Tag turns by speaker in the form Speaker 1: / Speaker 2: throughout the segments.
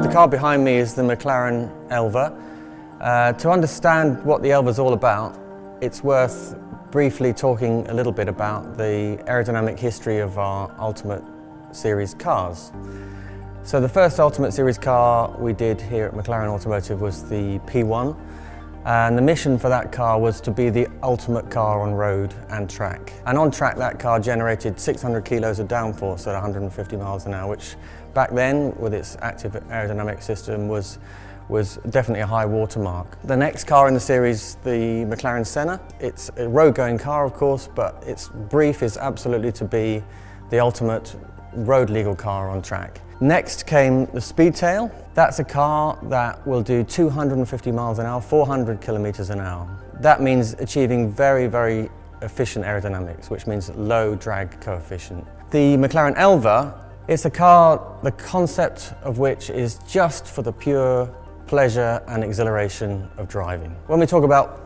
Speaker 1: The car behind me is the McLaren Elva. To understand what the Elva is all about, it's worth briefly talking a little bit about the aerodynamic history of our Ultimate Series cars. So the first Ultimate Series car we did here at McLaren Automotive was the P1, and the mission for that car was to be the ultimate car on road and track. And on track that car generated 600 kilos of downforce at 150 miles an hour, which back then, with its active aerodynamic system, was definitely a high watermark. The next car in the series, the McLaren Senna, it's a road-going car of course, but its brief is absolutely to be the ultimate road-legal car on track. Next came the Speedtail. That's a car that will do 250 miles an hour, 400 kilometers an hour. That means achieving very, very efficient aerodynamics, which means low drag coefficient. The McLaren Elva, it's a car, the concept of which is just for the pure pleasure and exhilaration of driving. When we talk about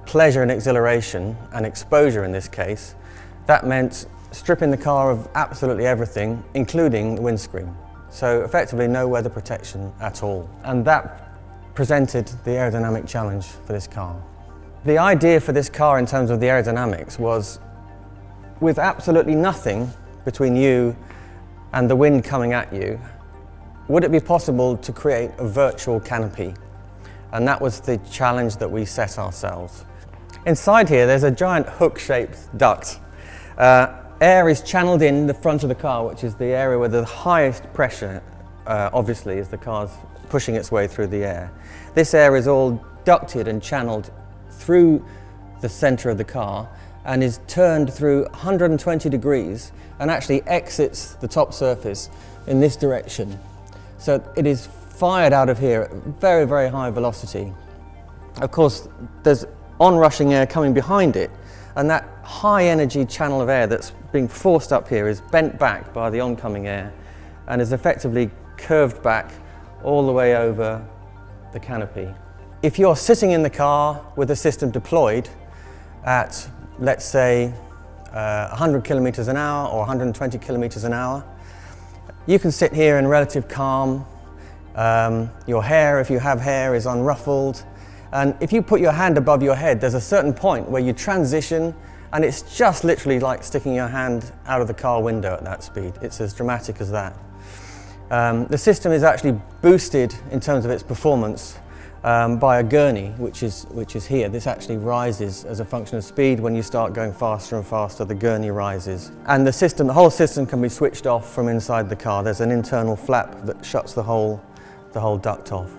Speaker 1: pleasure and exhilaration, and exposure in this case, that meant stripping the car of absolutely everything, including the windscreen. So effectively no weather protection at all. And that presented the aerodynamic challenge for this car. The idea for this car in terms of the aerodynamics was, with absolutely nothing between you and the wind coming at you, would it be possible to create a virtual canopy? And that was the challenge that we set ourselves. Inside here there's a giant hook-shaped duct. Air is channeled in the front of the car, which is the area where the highest pressure, obviously, as the car's pushing its way through the air. This air is all ducted and channeled through the center of the car and is turned through 120 degrees and actually exits the top surface in this direction. So it is fired out of here at very, very high velocity. Of course, there's onrushing air coming behind it, and that high energy channel of air that's being forced up here is bent back by the oncoming air and is effectively curved back all the way over the canopy. If you're sitting in the car with the system deployed at, let's say, 100 kilometers an hour or 120 kilometers an hour, you can sit here in relative calm. Your hair, if you have hair, is unruffled. And if you put your hand above your head, there's a certain point where you transition, and it's just literally like sticking your hand out of the car window at that speed. It's as dramatic as that. The system is actually boosted in terms of its performance by a gurney, which is here. This actually rises as a function of speed. When you start going faster and faster, the gurney rises. And the whole system can be switched off from inside the car. There's an internal flap that shuts the whole duct off.